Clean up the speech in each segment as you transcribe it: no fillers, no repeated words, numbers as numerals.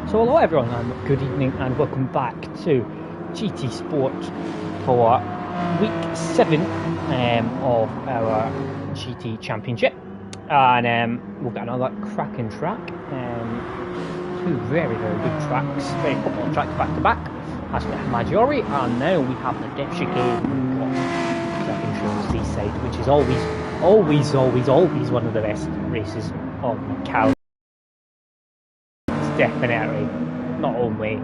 So hello everyone and good evening and welcome back to GT Sport for week 7 of our GT Championship, and we've got another cracking track, two very good tracks, very popular tracks back to back. That's the Maggiore, and now we have the Death Chicane, second show Seaside, which is always one of the best races on the calendar. Definitely not only a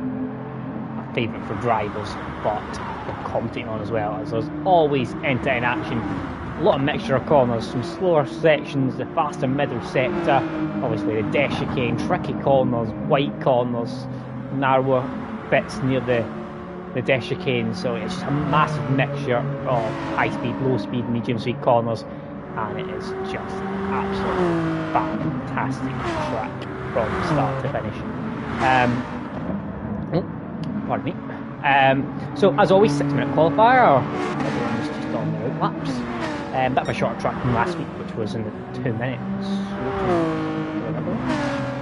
favourite for drivers, but for commentating on as well, as there's always entertaining action. A lot of mixture of corners, some slower sections, the faster middle sector, obviously the Death Chicane, tricky corners, wide corners, narrower bits near the Death Chicane. So it's just a massive mixture of high speed, low speed, medium speed corners, and it is just absolutely fantastic track from start to finish. Pardon me. So as always, 6-minute qualifier. Everyone was just on their laps. Bit of a shorter track from last week, which was in the 2 minutes.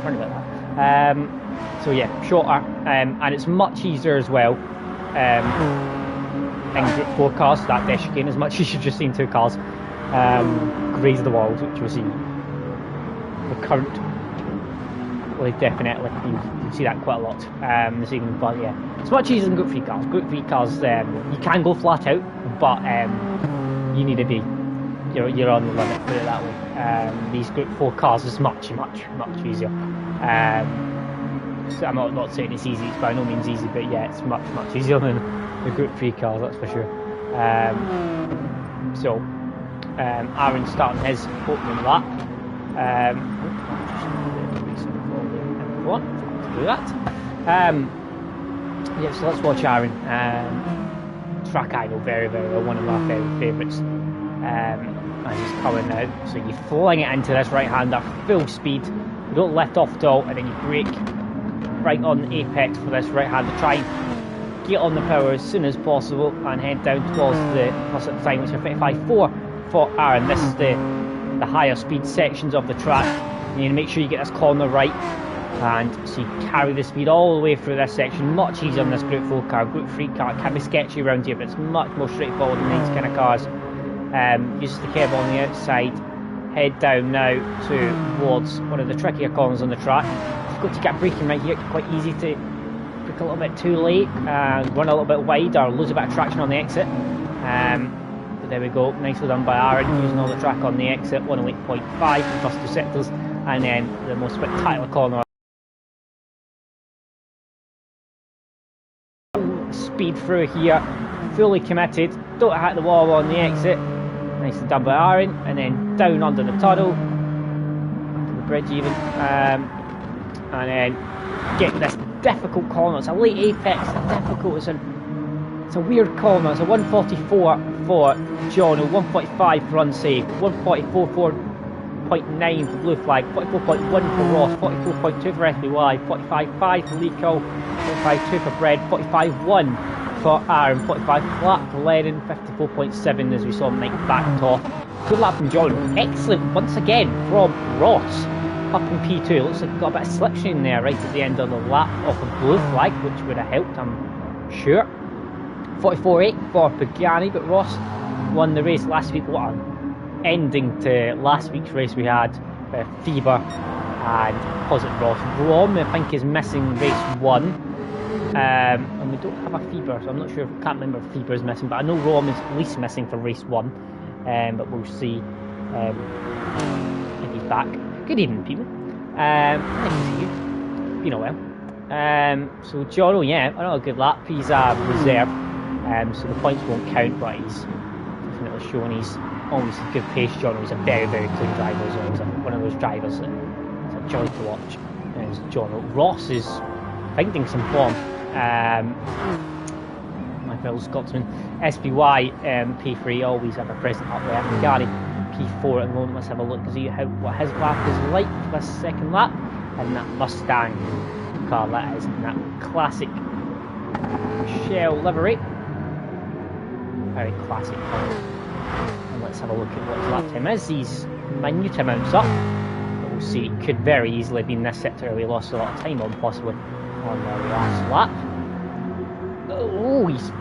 Running about that. So yeah, shorter, and it's much easier as well. In Group 4 cars, that Death Chicane is much easier just seeing 2 cars graze the walls, which was the current. Well, definitely, you see that quite a lot this evening. But yeah, it's much easier than Group 3 cars. Group 3 cars, you can go flat out, but you need to be, you're on the limit, put it that way. These Group 4 cars is much easier. So I'm not saying it's easy, it's by no means easy, but yeah, it's much easier than the Group 3 cars, that's for sure. So Aaron's starting his opening lap. To do that. Yeah, so let's watch Aaron. Track I know very well, one of my favourites. As he's coming out, so you fling it into this right hander, full speed. You don't let off at all, and then you brake right on the apex for this right hander. Try and get on the power as soon as possible and head down towards the plus at the time, which is 55.4 for Aaron. This is the higher speed sections of the track. You need to make sure you get this corner right. And so you carry the speed all the way through this section. Much easier on this Group 4 car. Group 3 car, it can be sketchy around here, but it's much more straightforward than these kind of cars. Use the curb on the outside. Head down now towards one of the trickier corners on the track. You've got to get braking right here. It's quite easy to brake a little bit too late and run a little bit wide or lose a bit of traction on the exit. But there we go. Nicely done by Aaron, using all the track on the exit. 108.5 for the first 2 sectors. And then the most spectacular corner. Speed through here, fully committed, don't hit the wall on the exit. Nicely done by Aaron, and then down under the tunnel, to the bridge even, and then get this difficult corner. It's a late apex, it's difficult, it's a weird corner. It's a 144 for John, 145 for unsafe, 144 for 0.9 for blue flag, 44.1 for Ross, 44.2 for FBY, 45.5 for Lico, 45.2 for Bread, 45.1 for Aaron, 45 flat for Lennon, 54.7 as we saw him backed off. Good lap from John, excellent once again from Ross, up in P2. Looks like he got a bit of slipstream there right at the end of the lap off a blue flag, which would have helped, I'm sure. 44.8 for Pagani, but Ross won the race last week. What an ending to last week's race we had. Fever and Positive Ross. Rom, I think, is missing race 1. And we don't have a Fever, so I'm not sure, can't remember if Fever is missing, but I know Rom is at least missing for race 1. But we'll see if he's back. Good evening, people. Nice to see you. Been a while. So Jono, yeah, another good lap. He's a reserve, so the points won't count, but he's definitely showing he's always a good pace. Jono, he's a very clean driver as well. He's one of those drivers that it's a joy to watch. Is Jono. Ross is finding some form. My fellow Scotsman. SPY P3 always have a present up there. Gary P4 at the moment. Let's have a look to see what his lap is like for this second lap. And that Mustang car that is in that classic shell livery. Very classic colour. And let's have a look at what his lap time is. These minute amounts up. But we'll see, it could very easily be in this sector where we lost a lot of time on, possibly. on the last lap. Oh, he's...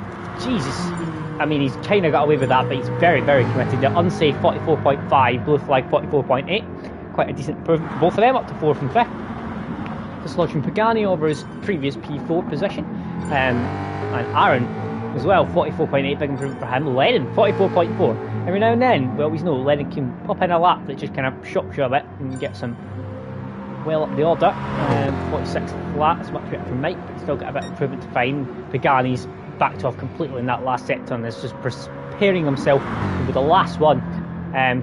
Jesus. I mean, he's kind of got away with that, but he's very, very committed. The unsafe 44.5, blue flag 44.8. Quite a decent improvement for both of them, up to 4th and 5th. Dislodging Pagani over his previous P4 position. And Aaron as well, 44.8, big improvement for him. Lennon, 44.4. Every now and then, we always know Lennon can pop in a lap that just kind of shocks you a bit and gets him well up the order. 46 flat, as much better from Mike, but still got a bit of improvement to find. Pagani's backed off completely in that last sector and is just preparing himself with the last one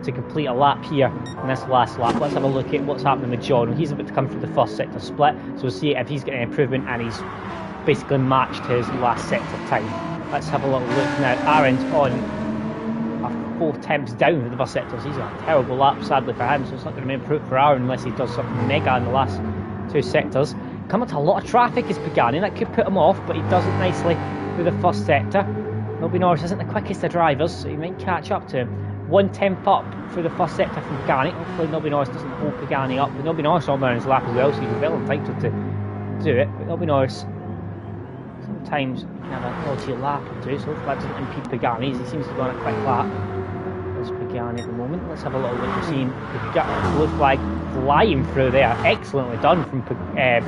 to complete a lap here in this last lap. Let's have a look at what's happening with John. He's about to come through the first sector split, so we'll see if he's getting an improvement, and he's basically matched his last sector time. Let's have a little look now. Aaron's on a 4 temps down for the first sectors. He's a terrible lap, sadly for him, so it's not going to be improved for Aaron unless he does something mega in the last 2 sectors. Coming to a lot of traffic is Pagani, that could put him off, but he does it nicely through the first sector. Nobby Norris isn't the quickest of drivers, so he might catch up to him. 1 temp up through the first sector from Pagani. Hopefully Nobby Norris doesn't hold Pagani up. But Nobby Norris on there in his lap as well, so he's well entitled to do it. But Nobby Norris sometimes can have a dodgy lap or two, so hopefully that doesn't impede Pagani, as he seems to go on a quick lap. There's Pagani at the moment. Let's have a little look. We're seeing the blue flag flying through there. Excellently done from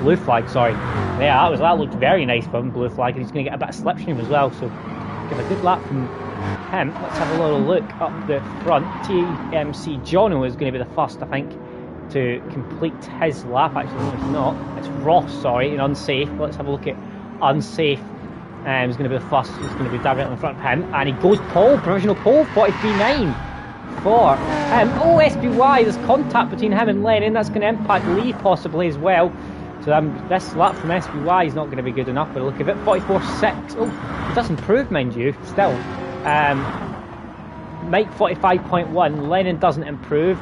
blue flag, sorry. Yeah, that looked very nice from blue flag, and he's going to get a bit of slipstream as well, so give a good lap from him. Let's have a little look up the front. TMC Jono is going to be the first, I think, to complete his lap. Actually, no, it's not. It's Ross, sorry, in unsafe. Let's have a look at unsafe. He's going to be the first. He's going to be directly in front of him, and he goes pole, provisional pole, 43.9 for him. Oh, SBY, there's contact between him and Lennon. That's going to impact Lee possibly as well. So this lap from SBY is not going to be good enough by the look of it. 44.6. Oh, it does improve, mind you, still. Mike 45.1. Lennon doesn't improve.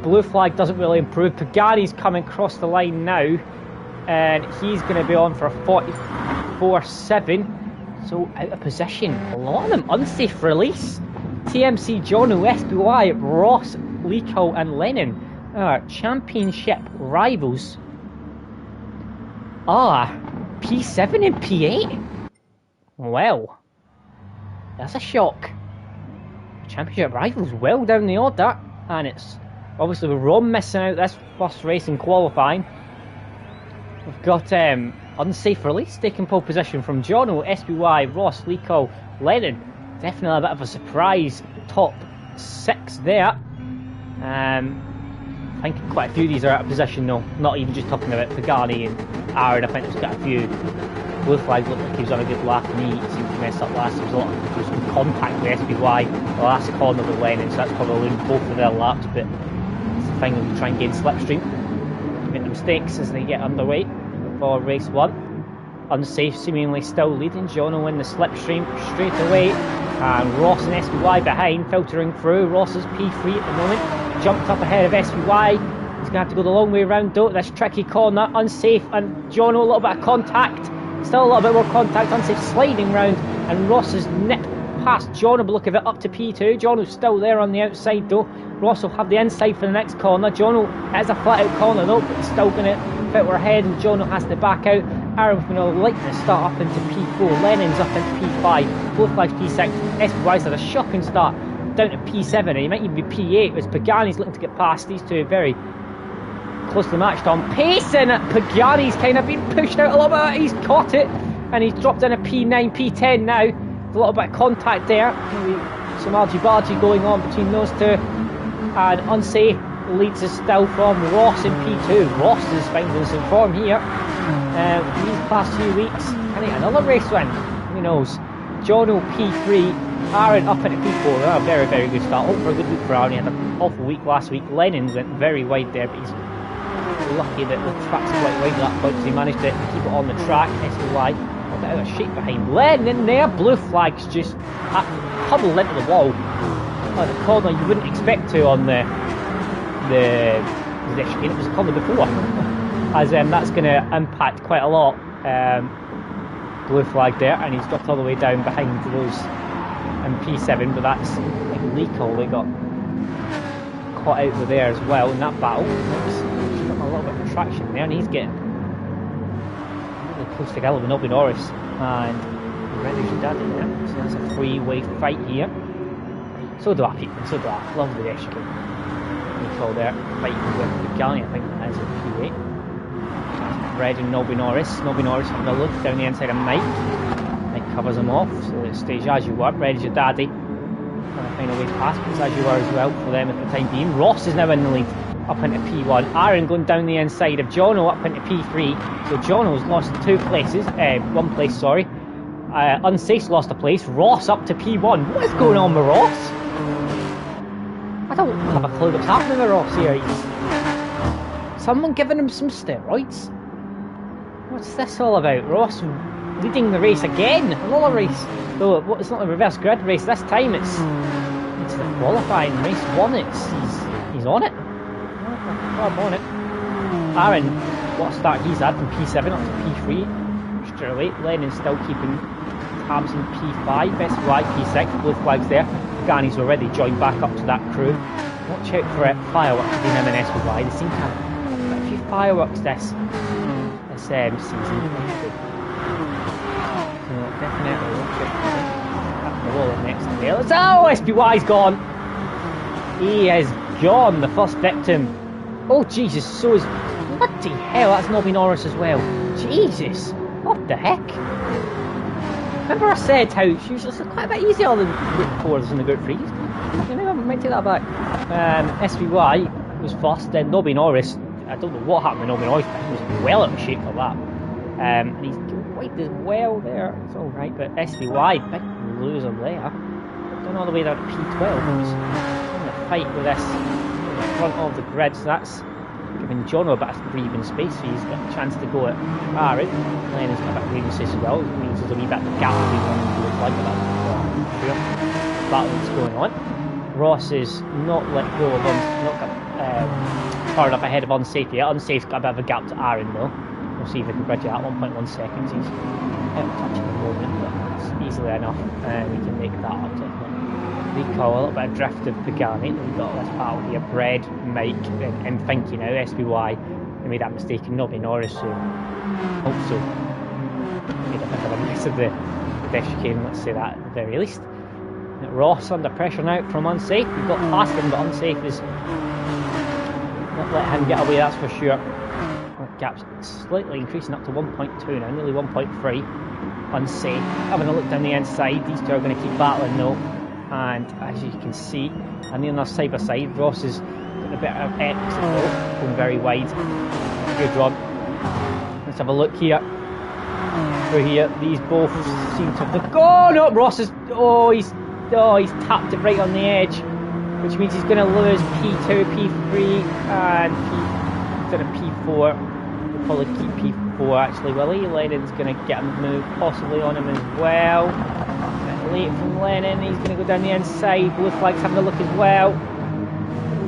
Blue flag doesn't really improve. Pagani's coming across the line now, and he's going to be on for a 44.7. So out of position. A lot of them unsafe release. TMC Jono, SBY, Ross, Leakill, and Lennon are championship rivals. P7 and P8. Well, that's a shock. Championship rivals well down the order, and it's obviously with Rom missing out this first race in qualifying. We've got unsafe release taking pole position from Jono, SBY, Ross, Leakill, Lennon. Definitely a bit of a surprise top 6 there. I think quite a few of these are out of position though, not even just talking about Pagani and Aaron. I think there's got a few. Blue flag looked like he was on a good lap, and he seemed to mess up last. There was some contact with SBY the last corner with Lennon, so that's probably ruined both of their laps, but it's the thing when you try and gain slipstream. Make the mistakes as they get underway for race 1. Unsafe seemingly still leading. Jono in the slipstream straight away, and Ross and SBY behind, filtering through. Ross is P3 at the moment, jumped up ahead of SBY. He's going to have to go the long way around though. This tricky corner, unsafe, and Jono a little bit of contact. Still a little bit more contact, unsafe, sliding round, and Ross has nipped past Jono, but look at it, up to P2. Jono's still there on the outside though. Ross will have the inside for the next corner. Jono has a flat out corner though, but he's still going to filter ahead, and Jono has to back out. Aaron's going to like to start up into P4. Lennon's up into P5. Blue flag's P6. SBY's had a shocking start down to P7, and he might even be P8 as Pagani's looking to get past. These two very closely matched on pace, and Pagani's kind of been pushed out a little bit. He's caught it, and he's dropped in a P9, P10 now. There's a little bit of contact there. Maybe some argy-bargy going on between those two. And unsafe leads us still from Ross in P2. Ross is finding some form here. These past few weeks, can he get another race win? Who knows? Jono P3, Aaron up into P4. A very, very good start. Hope for a good week for Aaron. He had an awful week last week. Lennon's went very wide there, but he's lucky that the track's quite wide at that point, so he managed to keep it on the track. SBY a bit out of shape behind Lennon there. Blue flag's just huddled into the wall. Oh, the corner you wouldn't expect to on the chicane. It was a corner before. As that's going to impact quite a lot. Blue flag there, and he's dropped all the way down behind those in P7, but that's like Leakill. They got caught out with there as well in that battle. He's got a little bit of traction there, and he's getting close together with Nobby Norris and Reddy's your daddy there. So that's a three-way fight here. So do I, people, so do I. Love the dash chicane. Recall there, fighting with the Galley, I think that is a P8. Red and Nobby Norris. Nobby Norris having a look down the inside of Mike. Mike covers him off, so it stays as you were. Red is your daddy. Trying to find a way past, but it's as you were as well for them at the time being. Ross is now in the lead, up into P1. Aaron going down the inside of Jono up into P3. So Jono's lost 2 places, 1 place, sorry. Unsafe's lost a place. Ross up to P1. What is going on with Ross? I don't have a clue what's happening with Ross here. Someone giving him some steroids? What's this all about? Ross leading the race again. Another race. Though it's not a reverse grid race this time. It's the qualifying race 1. He's on it. I'm on it. Aaron, what a start he's had from P7 up to P3. Straight away. Lennon's still keeping tabs in P5. SY P6. Blue flags there. Gani's already joined back up to that crew. Watch out for fireworks between him and SY. They seem to have a few fireworks this season. So definitely watch out for them. Up the wall next to there. Oh, SPY's gone. He is gone. The first victim. Oh Jesus, so is bloody hell, that's Nobby Norris as well. Jesus, what the heck? Remember I said how she was quite a bit easier than Group 4s than the Group 3s? Maybe I might take that back. SVY was first, then Nobby Norris. I don't know what happened with Nobby Norris, but he was well out of shape for that. And he's quite as well there, it's alright, but SVY, big loser there. Going all the way down to P12. He's in a fight with this front of the grid, so that's giving Jono a bit of breathing space, so he's got a chance to go at Aaron. Lennon's got a bit of breathing space as well, it means there's a wee bit of a gap between one and two, like that. Battle that's going on. Ross is not let go of not got fired up ahead of Unsafe yet. Unsafe's got a bit of a gap to Aaron though. We'll see if we can bridge it at 1.1 seconds. He's out of touch at the moment, but it's easily enough, and we can make that up definitely. Recall, a little bit of drift of Pagani. We've got this battle here. Bread, Mike, and Finky now. SBY. They made that mistake in Nobby Norris, so also made a bit of a mess of the dash chicane, let's say that at the very least. Ross under pressure now from Unsafe. We've got past him, but Unsafe is not let him get away, that's for sure. That gap's slightly increasing up to 1.2 now, nearly 1.3. Unsafe. Having a look down the inside, these two are going to keep battling though. And as you can see, and then they're side by side. Ross is got a bit of exit though, going very wide. Good run. Let's have a look here. Through here, these both seem to have. Oh no, Ross is. He's tapped it right on the edge, which means he's going to lose P2, P3, and P4. He'll probably keep P4 actually. Will he? Lennon's going to get a move possibly on him as well. Late from Lennon, he's going to go down the inside. Blue flag's having a look as well.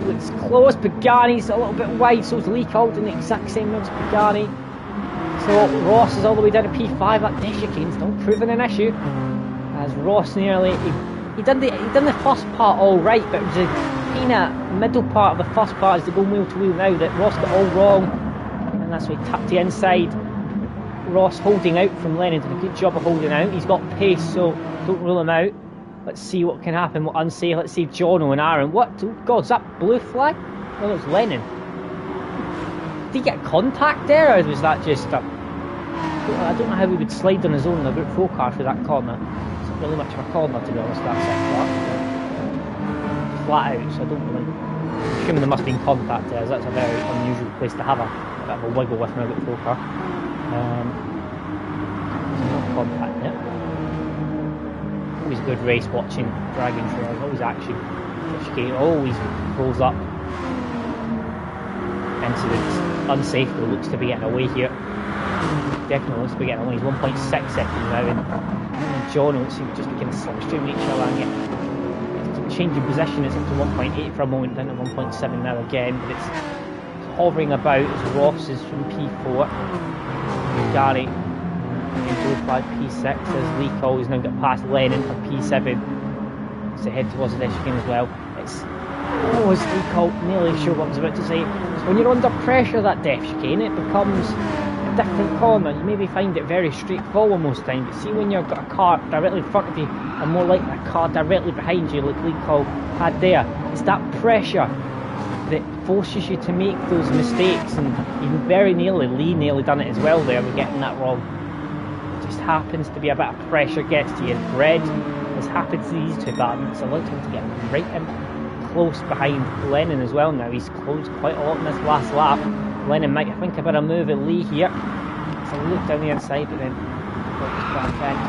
Looks close. Pagani's a little bit wide, so is Lee Colton, the exact same as Pagani. So Ross is all the way down to P5. That dash chicane's still proving an issue. As Ross nearly he done the first part all right, but it was a kind of middle part of the first part as they go wheel to wheel now that Ross got all wrong, and that's why he tapped the inside. Ross holding out from Lennon, did a good job of holding out. He's got pace, so don't rule him out. Let's see what can happen. What Unsafe? Let's see Jono and Aaron. What? Oh God, is that blue flag? Oh, it's Lennon. Did he get contact there, or was that just a... I don't know how he would slide on his own in a Group 4 car through that corner. It's not really much of a corner, to be honest, that sector. Flat out, so I don't really... I'm assuming there must have been contact there, as that's a very unusual place to have a bit of a wiggle with in a Group 4 car. There's no contact there. Always a good race watching Dragon Trails, always action. Always rolls up. Incidents. Unsafe though, looks to be getting away here. Definitely looks to be getting away. He's 1.6 seconds now, and John looks to just be kind of slipstreaming each other and get changing position. It's up to 1.8 for a moment, down to 1.7 now again, but it's hovering about as Ross is from P4. Gary into 5 P6 as Lee Cole has now got past Lennon for P7. It's head towards the dash chicane as well. It's as Lee Cole nearly sure what I was about to say. So when you're under pressure that dash chicane, it becomes different corner, you maybe find it very straightforward most times, but see when you've got a car directly in front of you and more likely a car directly behind you like Lee Cole had there, it's that pressure that forces you to make those mistakes, and even very nearly, Lee nearly done it as well there with getting that wrong. It just happens to be a bit of pressure gets to you, and Fred has happened to these two battlements, allowed him to get right in close behind Lennon as well now. He's closed quite a lot in this last lap. Lennon might think about a move at Lee here. It's a look down the inside, but then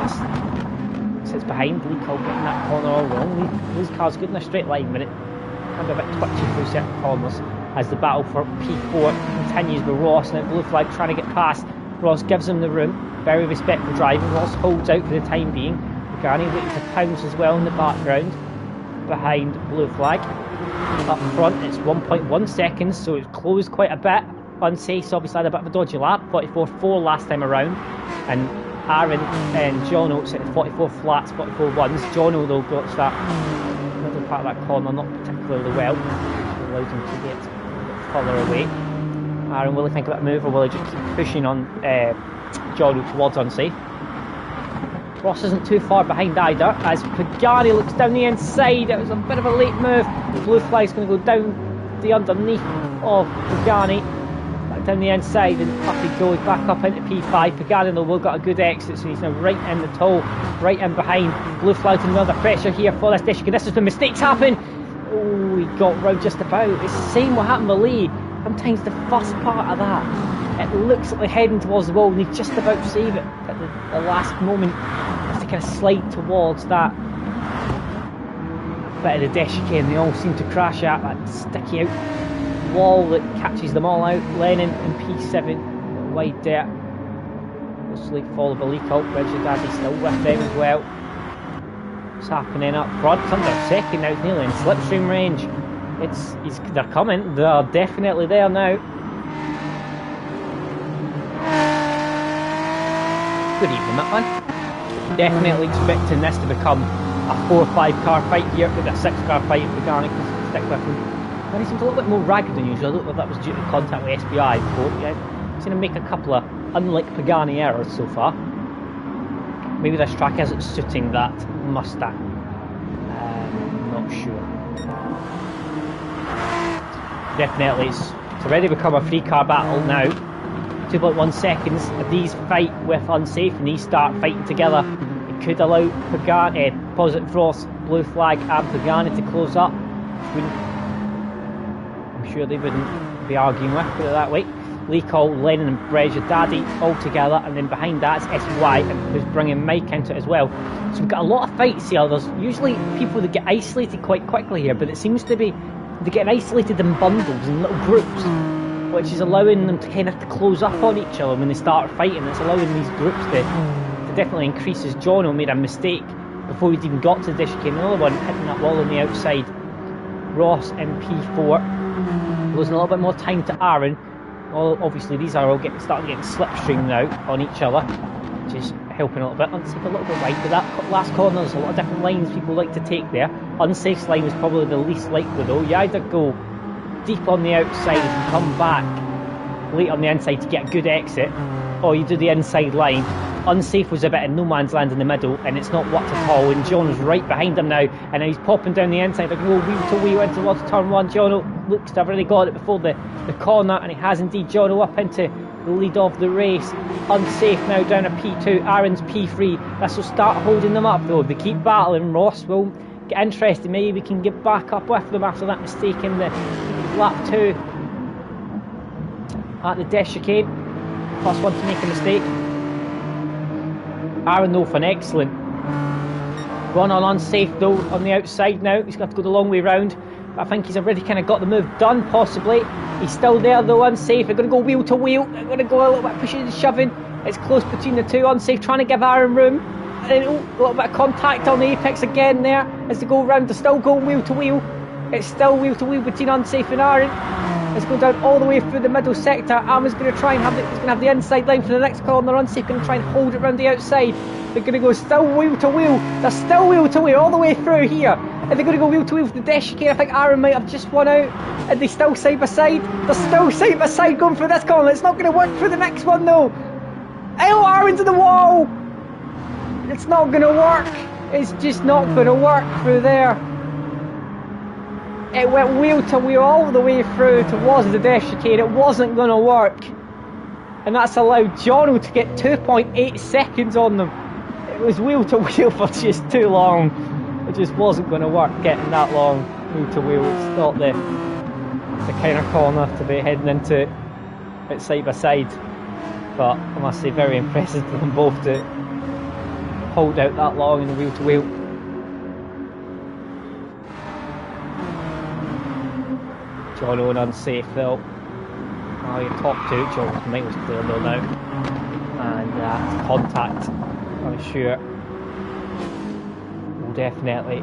just sits behind Lee Cole getting that corner all wrong. Lee's car's good in a straight line, but it can be a bit twitchy through certain corners as the battle for P4 continues with Ross. Now blue flag trying to get past. Ross gives him the room. Very respectful driving. Ross holds out for the time being. Pagani waiting to pounce as well in the background behind blue flag. Up front it's 1.1 seconds, so it's closed quite a bit. Unsafe obviously had a bit of a dodgy lap, 44.4 last time around, and Aaron and Jono set 44 flats, 44 ones. Jono though got that middle part of that corner not particularly well, allowed him to get a bit further away. Aaron, will he think about a move, or will he just keep pushing on Jono towards unsafe? Ross isn't too far behind either, as Pagani looks down the inside. It was a bit of a late move. The blue flag's going to go down the underneath of Pagani, back down the inside, and up he goes back up into P5. Pagani though will got a good exit, so he's now right in the toe, right in behind. Blue flag's under pressure here for this dish. This is when mistakes happen. Oh, he got round just about. It's the same what happened with Lee. Sometimes the first part of that, it looks like they're heading towards the wall and they just about save it at the last moment as they kind of slide towards that bit of the dash again. They all seem to crash at that sticky out wall that catches them all out. Lennon and P7 wide there. Closely followed by Lee Colt. Reggie Daddy still with them as well. What's happening up front? It's under second now, it's nearly in slipstream range. They're coming, they're definitely there now. Good evening, Mitman. Definitely expecting this to become a 4-5 car fight here, with a 6-car fight if Pagani can stick with him. And he seems a little bit more ragged than usual. I don't know if that was due to contact with SBI before. Yeah, he's going to make a couple of unlike Pagani errors so far. Maybe this track isn't suiting that Mustang. Not sure. Definitely, it's already become a 3-car battle now. 2.1 seconds. If these fight with unsafe and these start fighting together, it could allow Pagani, Positive Ross, Blue Flag and Pagani to close up. I'm sure they wouldn't be arguing with, put it that way. Lee Cole, Lennon and Breja Daddy all together, and then behind that it's SY, who's bringing Mike into it as well. So we've got a lot of fights here. There's usually people that get isolated quite quickly here, but it seems to be they get isolated in bundles and little groups, which is allowing them to kind of close up on each other when they start fighting. It's allowing these groups to definitely increase. As Jono made a mistake before we'd even got to the dish, came another one hitting that wall on the outside. Ross in P4, losing a little bit more time to Aaron. Well, obviously these are all starting to get slipstream now on each other, which is helping a little bit. Unsafe a little bit wide, but that last corner there's a lot of different lines people like to take there. Unsafe's line was probably the least likely though. You either go deep on the outside and come back late on the inside to get a good exit, or you do the inside line. Unsafe was a bit in no man's land in the middle, and it's not worked at all, and Jono's right behind him now, and now he's popping down the inside. They go wheel to wheel into towards turn one. Jono looks to have already got it before the corner, and he has indeed. Jono up into the lead of the race. Unsafe now down a P2, Aaron's P3. This will start holding them up though. If they keep battling, Ross will get interested. Maybe we can get back up with them after that mistake in the lap 2 at the dash chicane. First one to make a mistake. Aaron though for an excellent run on Unsafe though on the outside now. He's got to go the long way round, but I think he's already kind of got the move done possibly. He's still there though. Unsafe, they're going to go wheel to wheel, they're going to go a little bit pushing and shoving. It's close between the two. Unsafe trying to give Aaron room, and then a little bit of contact on the apex again there as they go round. They're still going wheel to wheel. It's still wheel to wheel between Unsafe and Aaron. It's going down all the way through the middle sector. Aaron's going to try and have he's going to have the inside line for the next corner. Unsafe going to try and hold it around the outside. They're going to go still wheel to wheel. They're still wheel to wheel all the way through here. And they're going to go wheel to wheel with the dash chicane. I think Aaron might have just won out. And they still side by side. They're still side by side going through this corner. It's not going to work for the next one though. Oh, Aaron's in the wall. It's not going to work. It's just not going to work through there. It went wheel to wheel all the way through towards the dash chicane. It wasn't going to work. And that's allowed Jono to get 2.8 seconds on them. It was wheel to wheel for just too long. It just wasn't going to work getting that long wheel to wheel. It's not the kind of corner to be heading into it side by side. But I must say, very impressive for them both to hold out that long in the wheel to wheel. Jono and unsafe though. Oh, your top two, Jono's mate was clear though now. And contact, I'm sure, will definitely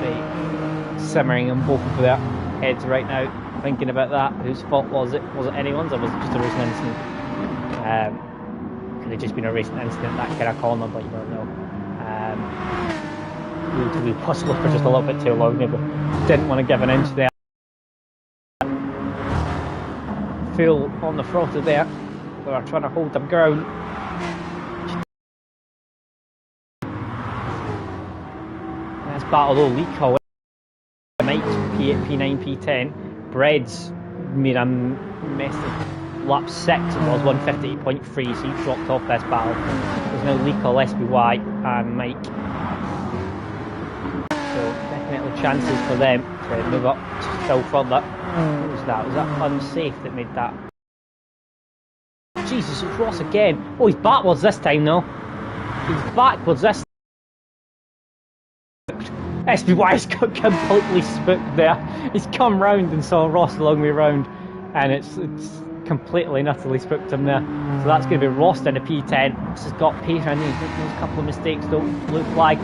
be simmering on both of their heads right now, thinking about that. Whose fault was it? Was it anyone's, or was it just a racing incident? Could have just been a racing incident, that kind of corner, but you don't know. Wheel to wheel possible for just a little bit too long, maybe didn't want to give an inch there. Full on the throttle there. They were trying to hold them ground. Let's battle though, Leak Mike P8, P9, P10. Breads made a mess of lap 6, it was 158.3, so he dropped off this battle. There's now Leak, SBY and Mike. So definitely chances for them to move up still further. What was that? Was that unsafe that made that? Jesus, it's Ross again. Oh, he's backwards this time though. He's backwards this time. SBY's got completely spooked there. He's come round and saw Ross a long way round, and it's completely and utterly spooked him there. So that's going to be Ross down to P10. This has got pace around there. He's making a couple of mistakes though. Blue flag.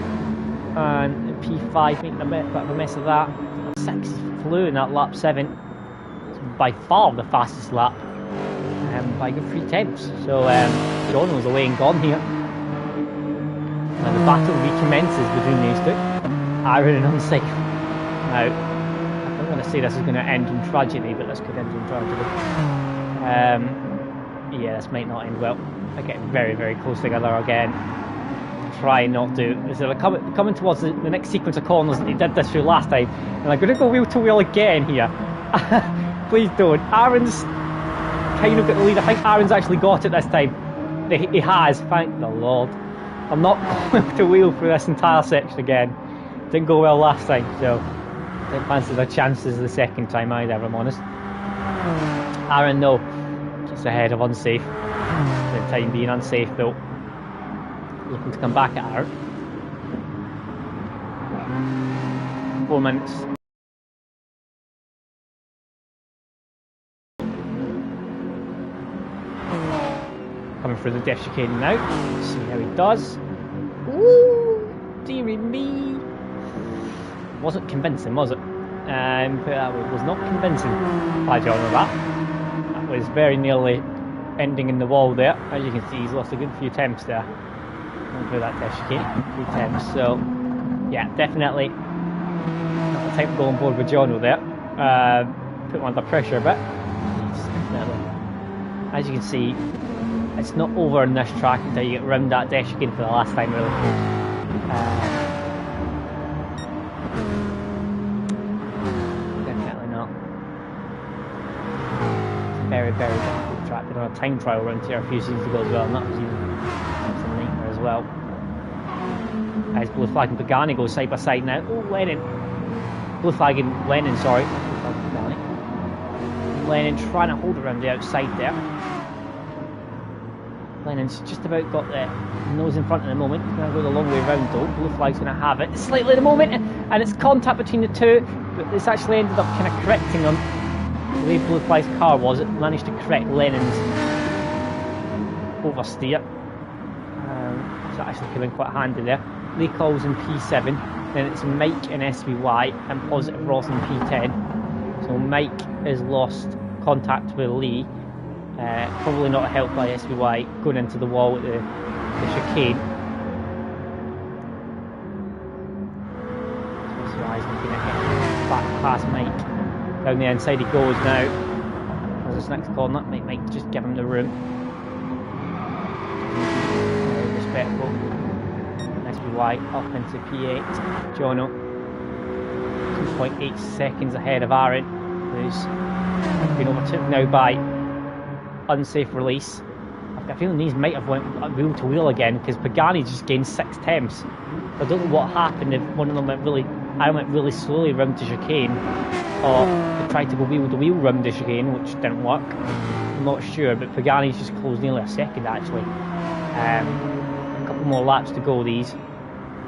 And P5 making a bit of a mess of that. 6 flew in that lap 7. It's by far the fastest lap. By good 3 tenths. So John was away and gone here. And the battle recommences between these two. Aaron and Unsafe. Now, I don't want to say this is going to end in tragedy, but this could end in tragedy. Yeah, this might not end well. They're getting very, very close together again. Try not to. They're coming towards the next sequence of corners that they did this through last time. And I'm going to go wheel to wheel again here. Please don't. Aaron's kind of got the lead. I think Aaron's actually got it this time. He has, thank the Lord. I'm not going to wheel through this entire section again. Didn't go well last time, so didn't fancy the chances the second time either, if I'm honest. Aaron, no, just ahead of Unsafe. The time being Unsafe though. Looking to come back at Aaron. 4 minutes. Coming through the dash chicane now. See how he does. Ooh, dearie me. Wasn't convincing, was it? Put it that way, it was not convincing. By John with that. That was very nearly ending in the wall there. As you can see, he's lost a good few attempts there. Through that dash chicane, 3 attempts. So, yeah, definitely not the time to go on board with Jono there. Put him under pressure a bit. As you can see, it's not over on this track until you get round that dash chicane for the last time, really. Definitely not. It's a very, very difficult track. We did a time trial round here a few seasons ago as well, and that was even a nightmare as well. As blue flag and Pagani goes side by side now. Oh, Lennon. Blue flag and Lennon, sorry. Blue flag and Pagani. Lennon trying to hold around the outside there. Lennon's just about got the nose in front at the moment. He's going to go the long way round though. Blue flag's going to have it slightly at the moment, and it's contact between the two, but it's actually ended up kind of correcting them. The way blue flag's car was, it managed to correct Lennon's oversteer. So actually came in quite handy there. Lee Coles in P7, then it's Mike and SVY, and positive Ross in P10. So So Mike has lost contact with Lee. Probably not helped by SBY going into the wall at the chicane. So SBY's looking at him back past Mike. Down the inside he goes now. There's this next corner. Mike just give him the room. Very respectful. SBY up into P8. Jono 2.8 seconds ahead of Aaron, who's been overtook now by unsafe release. I've got a feeling these might have went wheel to wheel again because Pagani just gained 6 temps. I don't know what happened if one of them went really slowly round to chicane, or they tried to go wheel to wheel round the chicane, which didn't work. I'm not sure, but Pagani's just closed nearly a second actually. A couple more laps to go these.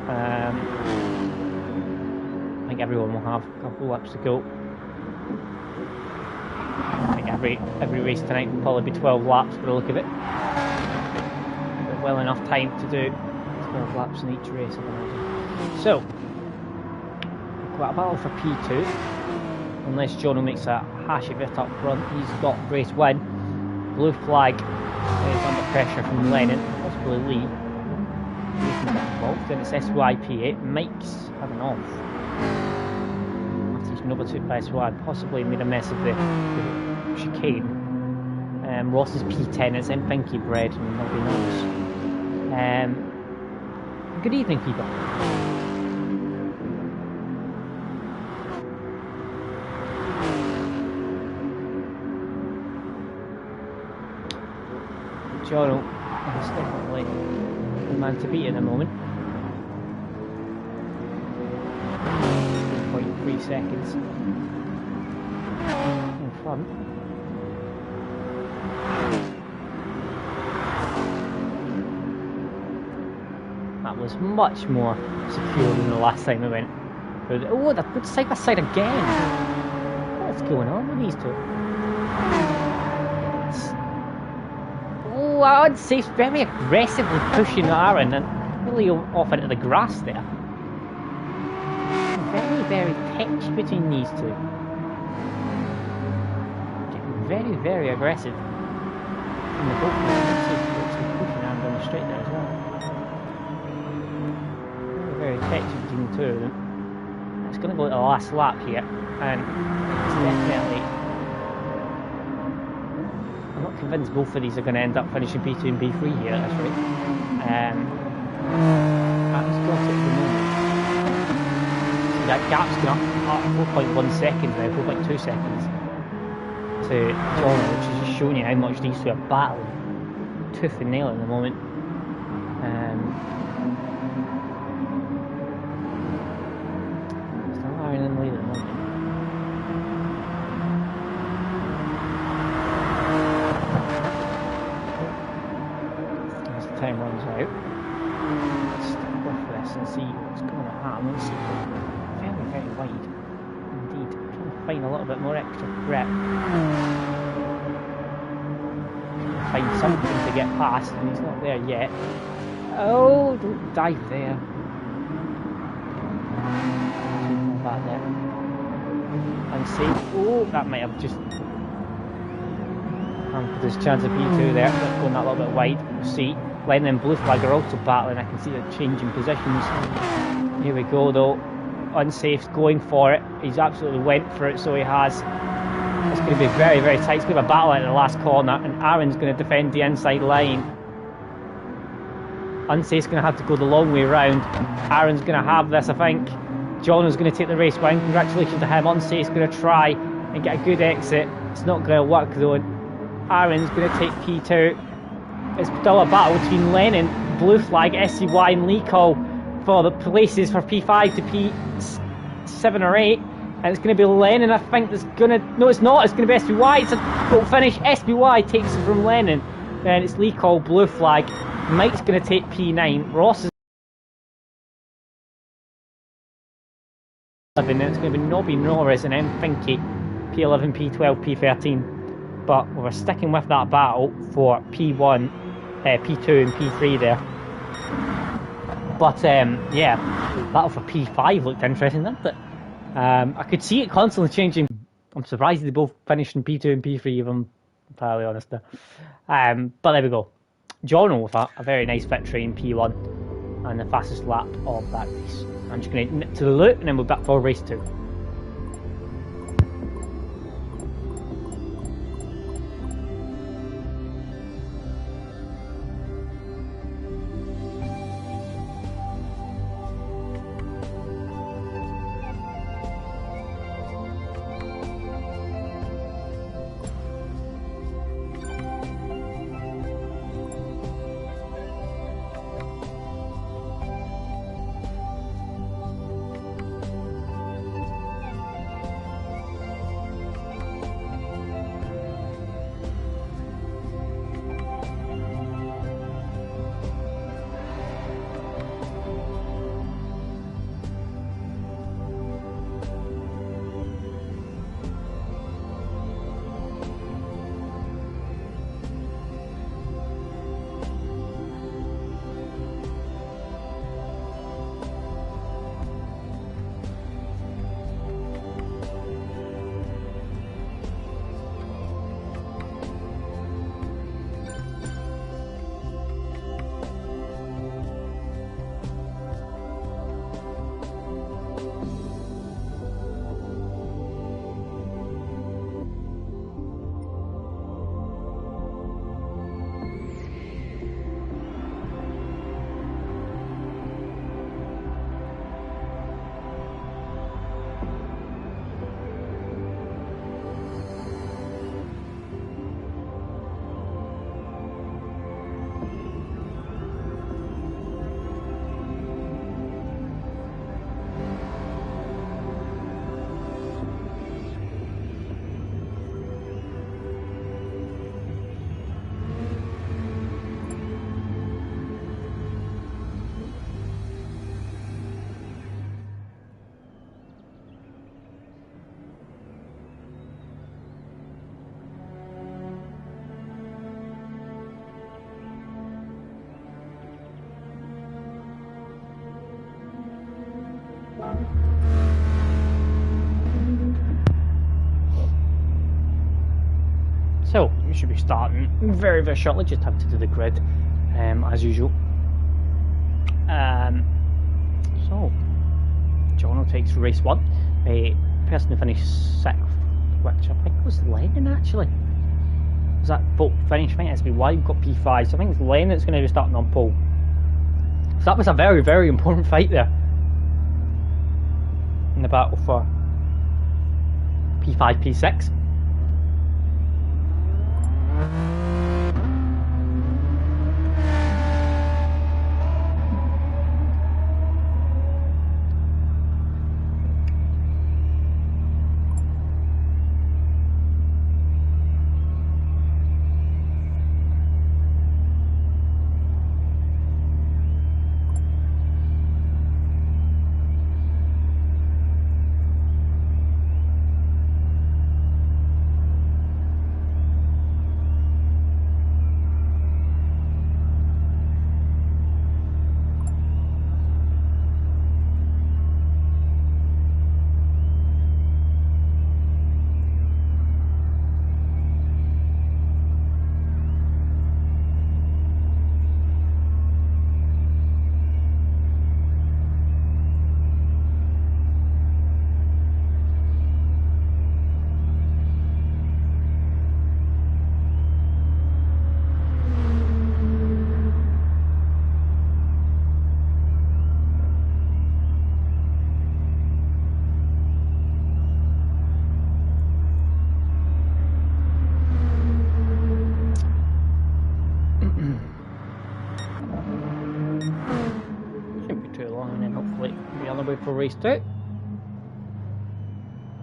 I think everyone will have a couple laps to go. I think every race tonight will probably be 12 laps by the look of it. But well enough time to do 12 laps in each race, I imagine. So, we've got a battle for P2. Unless Jono makes a hash of it up front, he's got race win. Blue flag is under pressure from Lennon, possibly Lee. Then it's SYP8. Mike's having off. After he's been overtook by SY, possibly made a mess of the chicane. Ross is P10, it's in Pinky Bread, and nobody knows. Good evening, people. Jono is definitely the man to beat at the moment. 2.3 seconds in front. That was much more secure than the last time I went. Oh, that's side by side again. What's going on with these two? Oh, I'd say it's very aggressively pushing Aaron and really off into the grass there. Very, very tense between these two. Getting very, very aggressive. And the both actually pushing Aaron down the straight there as well. Very, very tense between the two of them. It's going to go to the last lap here, and it's definitely. I'm not convinced both of these are going to end up finishing P2 and P3 here, that's right. I'm just going to take the moment. That gap's gone up 4.1 seconds now, 4.2 seconds to Jono, which is just showing you how much these two are battling tooth and nail at the moment. Still Aaron in the lead at the moment. As the time runs out, let's stick with this and see what's going to happen. Let's see. Very wide indeed. Trying to find a little bit more extra grip. Find something to get past, and he's not there yet. Oh, don't dive there. Back there. Unsafe. Oh, that might have just hampered his chance of P2 there. But going that little bit wide. We'll see. Lennon and Blue Flag are also battling. I can see the changing positions. Here we go though. Unsafe's going for it. He's absolutely went for it, so he has. It's going to be very, very tight. It's going to be a battle in the last corner, and Aaron's going to defend the inside line. Unsafe's going to have to go the long way round. Aaron's going to have this, I think. Jono's going to take the race win. Congratulations to him. Unsafe's going to try and get a good exit. It's not going to work though. Aaron's going to take P2. It's still a battle between Lennon, Blue Flag, SCY, and Lee Cole for the places for P5 to P7 or 8, and it's going to be Lennon, I think, that's going to. No, it's not. It's going to be SBY. It's a full finish. SBY takes it from Lennon. Then it's Lee Cole, Blue Flag. Mike's going to take P9. Ross is 11. It's going to be Nobby Norris and M. Finky, P11, P12, P13. But we're sticking with that battle for P1, P2, and P3 there. But yeah, battle for P5 looked interesting, didn't it? I could see it constantly changing I'm surprised they both finished in P2 and P3, if I'm entirely honest there. But there we go. Jono with a very nice victory in P1 and the fastest lap of that race. I'm just going to nip to the loop and then we're back for race 2. So, we should be starting very, very shortly. Just have to do the grid, as usual. So, Jono takes race 1. A person who finished 6th, which I think was Lennon actually. Was that both finished? I think SBY got P5, so I think it's Lennon that's going to be starting on pole. So that was a very, very important fight there in the battle for P5, P6. For race 2.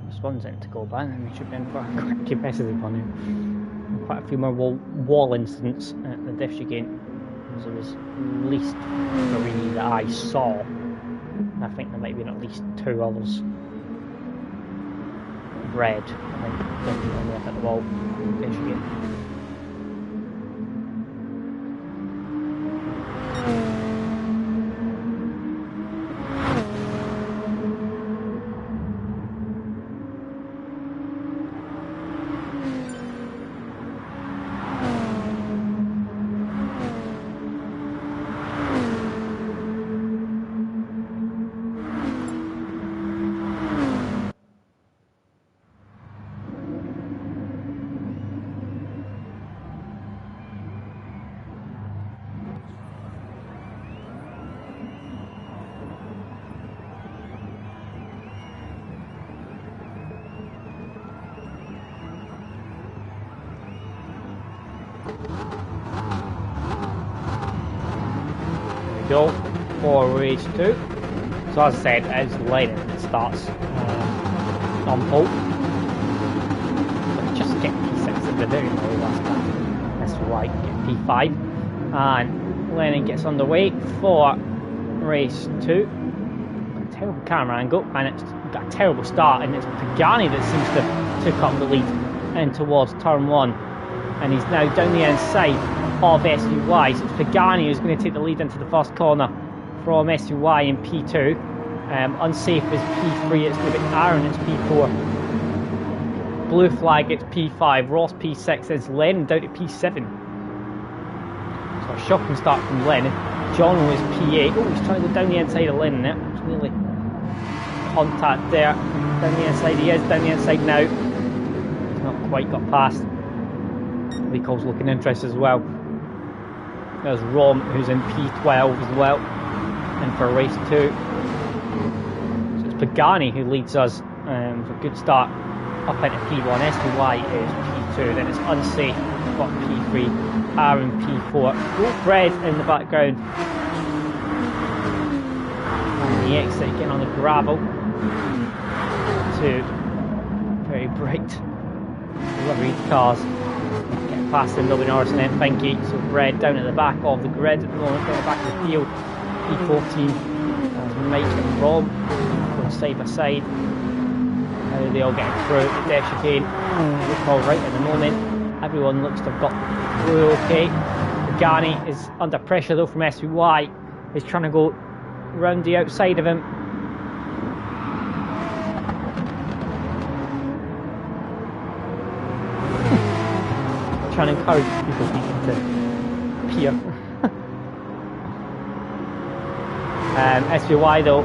This one's in to go by, and then we should be in for a quick competitive one here. Quite a few more wall incidents at the diff again. There was at least 3 that I saw. I think there might have been at least 2 others. Red, I think, definitely up at the wall. Diff again. There we go, for race 2. So as I said, it's Lennon that starts on pole. But just get P6 at the very last time. That's why get P5. And Lennon gets underway for race 2. Terrible camera angle, and it's got a terrible start, and it's Pagani that seems to have took up the lead in towards turn 1, and he's now down the inside of SUY. So it's Pagani who's going to take the lead into the first corner from SUY in P2. Unsafe is P3, it's going to be Aaron, it's P4. Blue flag, it's P5. Ross P6, is Lennon down to P7. So a shocking start from Lennon. John is P8. Oh, he's trying to go down the inside of Lennon there. It's nearly contact there. Down the inside, he is down the inside now. He's not quite got past. Nicole's looking interested as well. There's Rom, who's in P12 as well, and for race 2. So it's Pagani who leads us for a good start up into P1. SUY is P2, then it's Unsafe, we've got P3, Aaron P4. Go Fred in the background. And the exit getting on the gravel. 2 very bright, lovely cars. Get past them, Nobby Norris and then Finky. So Fred down at the back of the grid at the moment, down the back of the field. P14, as Mike and Rob going side by side. How are they all getting through the dash chicane? Look all right at the moment. Everyone looks to have got through okay. Pagani is under pressure though from SUY. He's trying to go round the outside of him. Trying to encourage people to peer. SUY though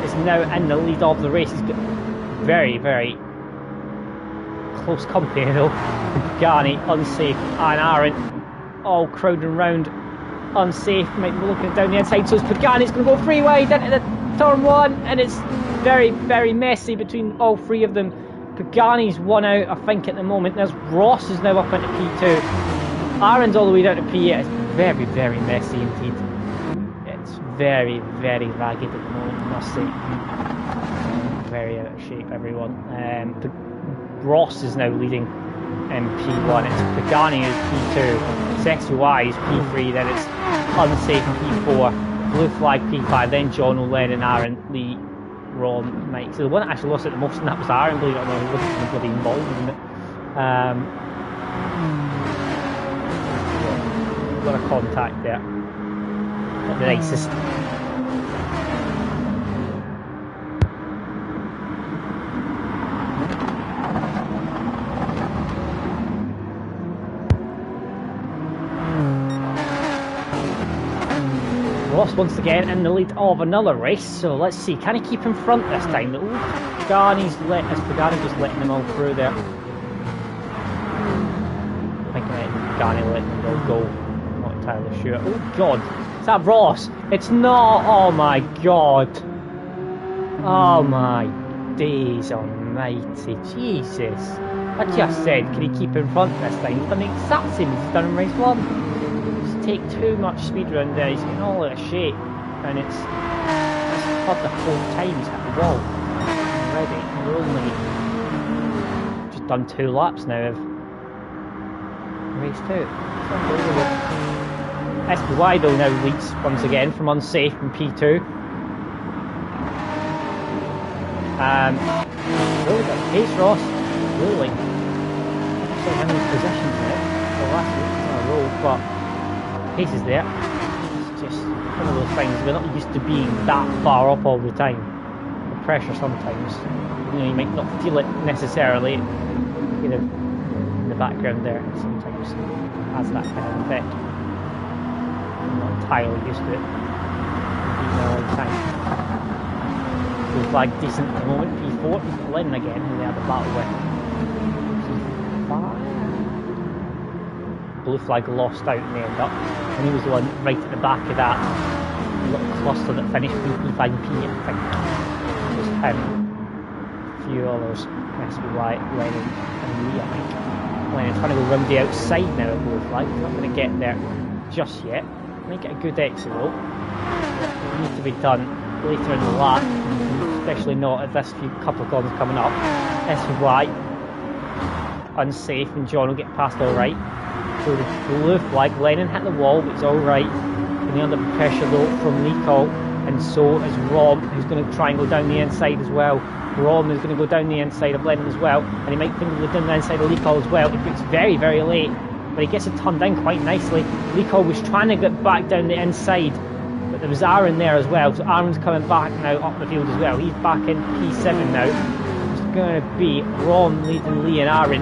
is now in the lead of the race. He's got very, very close company though. Pagani, Unsafe and Aaron all crowding round. Unsafe might be looking down the inside, so it's Pagani's going to go 3 wide into the turn 1, and it's very, very messy between all 3 of them. Pagani's 1 out, I think, at the moment. There's Ross is now up into P2. Aaron's all the way down to P8. It's very, very messy indeed. It's very, very ragged at the moment, I must say. Very out of shape, everyone. Ross is now leading in P1. It's Pagani who's P2. It's SUY is P3. Then it's Unsafe P4. Blue flag P5. Then John, Lennon, Aaron, Lee, Ron, Mike. So the one that actually lost it the most, and that was Aaron, believe it or not. He wasn't bloody involved in it. A lot of contact there. Not the nicest. Ross once again in the lead of another race, so let's see, can he keep in front this time? Pagani's Pagani just letting them all through there. I think Pagani letting them all go, not entirely sure. Oh god, is that Ross? It's not, oh my god. Oh my days almighty, Jesus. I just said, can he keep in front this time? He's done the exact same as he's done in race 1. Take too much speed around there, he's getting all out of shape, and it's up the whole time he's hit the wall already. We're only just done 2 laps now of race 2. It's unbelievable. SPY though now leads once again from Unsafe from P2. Really got pace, Ross. Really. So many positions there. The last week in a row, but pace is there. It's just one of those things, we're not used to being that far up all the time. The pressure sometimes, you might not feel it necessarily, you know, in the background there, sometimes has that kind of effect. I'm not entirely used to it, being there all the time. Blue flag decent at the moment, P4, he's got Lennon again, who they had the battle with. P5. Blue flag lost out in the end up, and he was the one right at the back of that little cluster that finished P5P, I think. Just him, a few others, SBY, Lennon, and Lee, I think. P5. Blue flag lost out in the end up, and he was the one right at the back of that little cluster that finished P5P, I think. Just him, a few others, SBY, Lennon, and Lee, I think. P5. Lennon trying to go round the outside now at blue flag. He's not going to get there just yet. Make it a good exit though. It needs to be done later in the lap, especially not at this few couple of corners coming up. SY unsafe, and John will get past alright. So the blue flag, Lennon hit the wall, but he's alright. And under pressure though from Nico, and so is Rom, who's going to try and go down the inside as well. Rom is going to go down the inside of Lennon as well, and he might think he'll go down the inside of Nico as well. He brings very, very late, but he gets it turned in quite nicely. Nico was trying to get back down the inside, but there was Aaron there as well, so Aaron's coming back now up the field as well. He's back in P7 now. It's going to be Rom leading Lee and Aaron.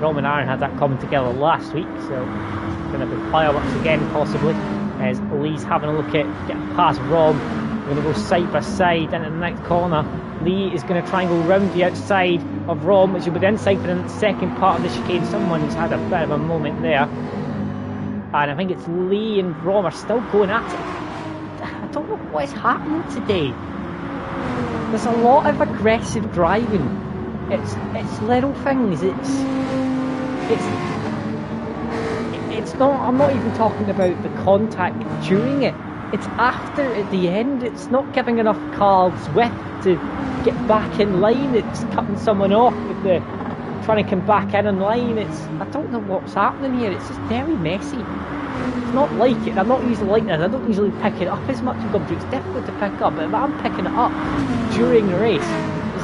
Rom and Aaron had that coming together last week, so it's going to be pile-ups again possibly, as Lee's having a look at getting past Rom. We're going to go side by side into the next corner. Lee is going to try and go round the outside of Rom, which will be the inside for the second part of the chicane. Someone's had a bit of a moment there, and I think it's Lee and Rom are still going at it. I don't know what is happening today. There's a lot of aggressive driving. It's little things. It's not. I'm not even talking about the contact during it. It's after, at the end. It's not giving enough cars width to get back in line. It's cutting someone off with the trying to come back in line. I don't know what's happening here. It's just very messy. It's not like it. I'm not usually like this. I don't usually pick it up as much as Gumtree. It's difficult to pick up, but if I'm picking it up during the race,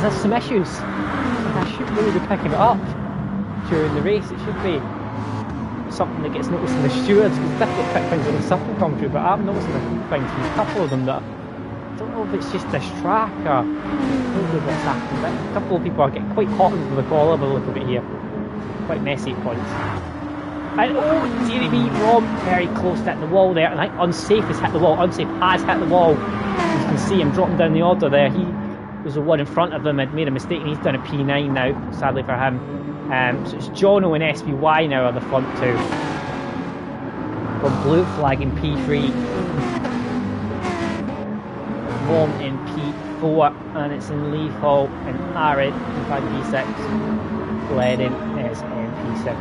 there's some issues. I should really be picking it up during the race. It should be something that gets noticed in the stewards. It's difficult to pick things on the circuit commentary, but I'm noticing a few things from a couple of them that I don't know if it's just this track or maybe what's happening, but a couple of people are getting quite hot into the call a little bit here. Quite messy at points. And oh dearie me, Rom very close to hitting the wall there, and I think Unsafe has hit the wall. Unsafe has hit the wall. You can see him dropping down the order there. He was the one in front of him, had made a mistake, and he's done a P9 now, sadly for him. So it's Jono and SBY now on the front two. From blue flag in P3. Rom in P4, and it's in Lee Hall and Aaron in P6. Lennon is in P7.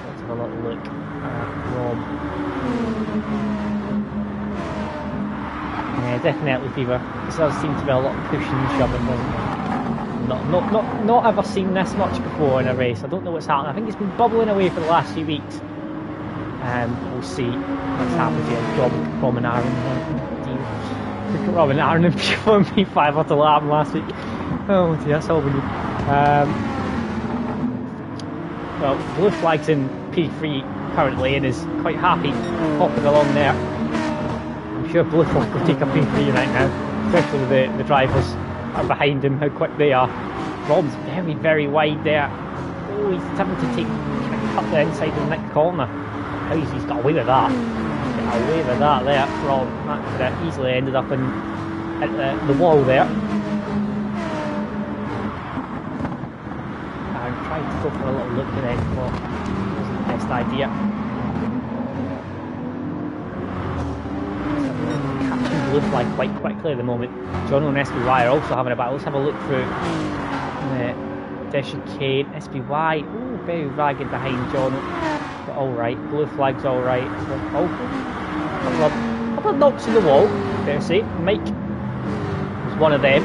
Let's have a little look at Rom. Yeah, definitely Fever. There does seem to be a lot of pushing and shoving, doesn't there? Not ever seen this much before in a race. I don't know what's happening. I think it's been bubbling away for the last few weeks. We'll see what's happened here. Rom and Aaron. Look at Rom and Aaron in P4 and P5 after what happened last week. Oh dear, that's all we need. Well, blue flag's in P3 currently and is quite happy hopping along there. I'm sure blue flag will take a P3 right now, especially with the drivers are behind him, how quick they are. Rom's very, very wide there. Oh, he's having to cut the inside of the next corner. How he's got away with that. Got away with that there. Rom, that could have easily ended up at the wall there. I'm trying to go for a little look at it, but it wasn't the best idea. Blue flag quite quickly at the moment. John and SBY are also having a battle. Let's have a look through the chicane. SBY, ooh, very ragged behind John, but alright. Blue flag's alright. Oh, a couple of knocks in the wall, fair to say. Mike was one of them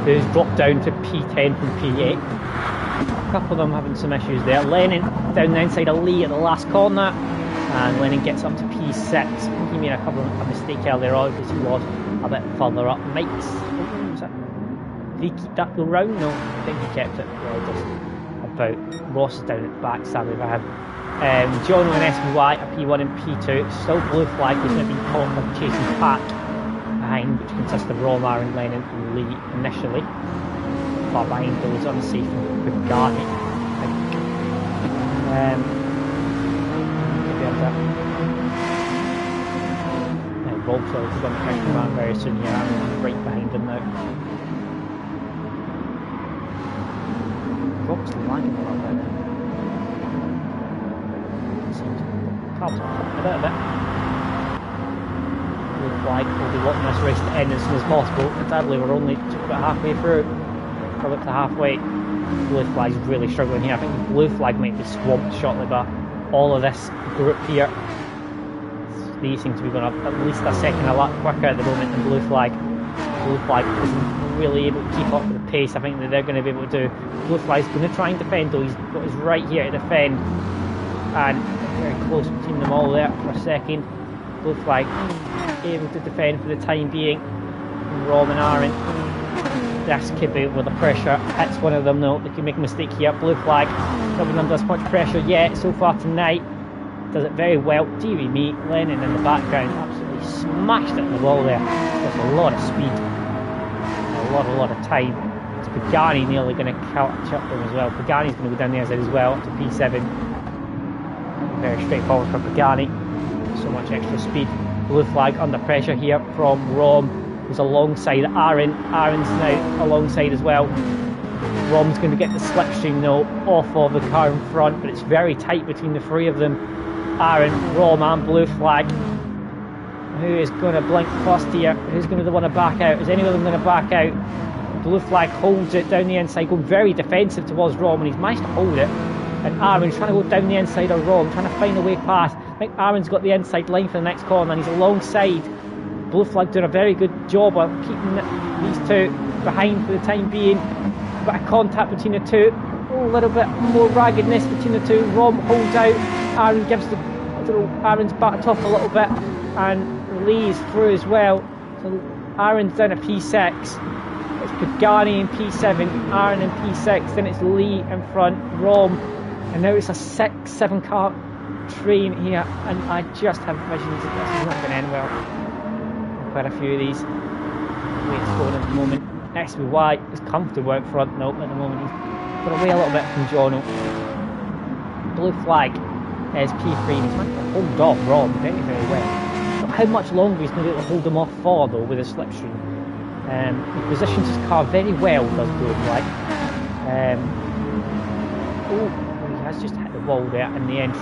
who's dropped down to P10 from P8. A couple of them having some issues there. Lennon down the inside of Lee at the last corner, and Lennon gets up to P6. He made a mistake earlier on because he was a bit further up. Mike's, did he keep that go round? No, I think he kept it just about. Ross is down at the back, sadly for him. John and SBY are P1 and P2. Still blue flag, he's going to be caught by chasing pack behind, which consists of Rom, Aaron, Lennon and Lee initially. Far behind those unsafe and Bugatti, I think. Also, he's going to catch the man very soon here. I'm right behind him now. Rob's lagging a little bit. Seems car's a bit. Blue flag will be wanting this race to end as soon as possible. Sadly, we're only just about halfway through. probably up to halfway. Blue flag's really struggling here. I think the blue flag might be swamped shortly by all of this group here. These seem to be going up at least a second a lap quicker at the moment than blue flag. Blue flag isn't really able to keep up with the pace I think that they're going to be able to do. Blue flag's going to try and defend though. He's got his right here to defend, and very close between them all there for a second. Blue flag able to defend for the time being. Rom and Aaron, this could be where the pressure hits one of them though. They can make a mistake here. Blue flag not been under as much pressure yet so far tonight. Does it very well. Deary me, Lennon in the background absolutely smashed it at the wall there. There's a lot of speed, a lot of time. It's Pagani nearly going to catch up them as well. Pagani's going to go down the inside as well up to P7. Very straightforward for Pagani. So much extra speed. Blue flag under pressure here from Rom, who's alongside Aaron. Aaron's now alongside as well. Rom's going to get the slipstream though off of the car in front, but it's very tight between the three of them. Aaron, Rom and blue flag. Who is going to blink first here? Who's going to want to back out? Is any of them going to back out? Blue flag holds it down the inside, going very defensive towards Rom, and he's managed to hold it. And Aaron's trying to go down the inside of Rom, trying to find a way past. I think Aaron's got the inside line for the next corner, and he's alongside. Blue flag doing a very good job of keeping these two behind for the time being. Got a contact between the two. A little bit more raggedness between the two. Rom holds out. Aaron gives the, Aaron's backed off a little bit, and Lee is through as well. So Aaron's down at P6. It's Pagani in P7, Aaron in P6, then it's Lee in front, Rom, and now it's a 6-7 car train here, and I just have visions that this is not going to end well. Quite a few of these weights going at the moment. XBY is comfortable out front now at the moment. He's got away a little bit from Jono. Blue flag is P3, and he's managed to hold off Rom very, very well. Not how much longer he's going to be able to hold him off for though with his slipstream. He positions his car very well, does Blue flag. Oh, he has just hit the wall there in the entry.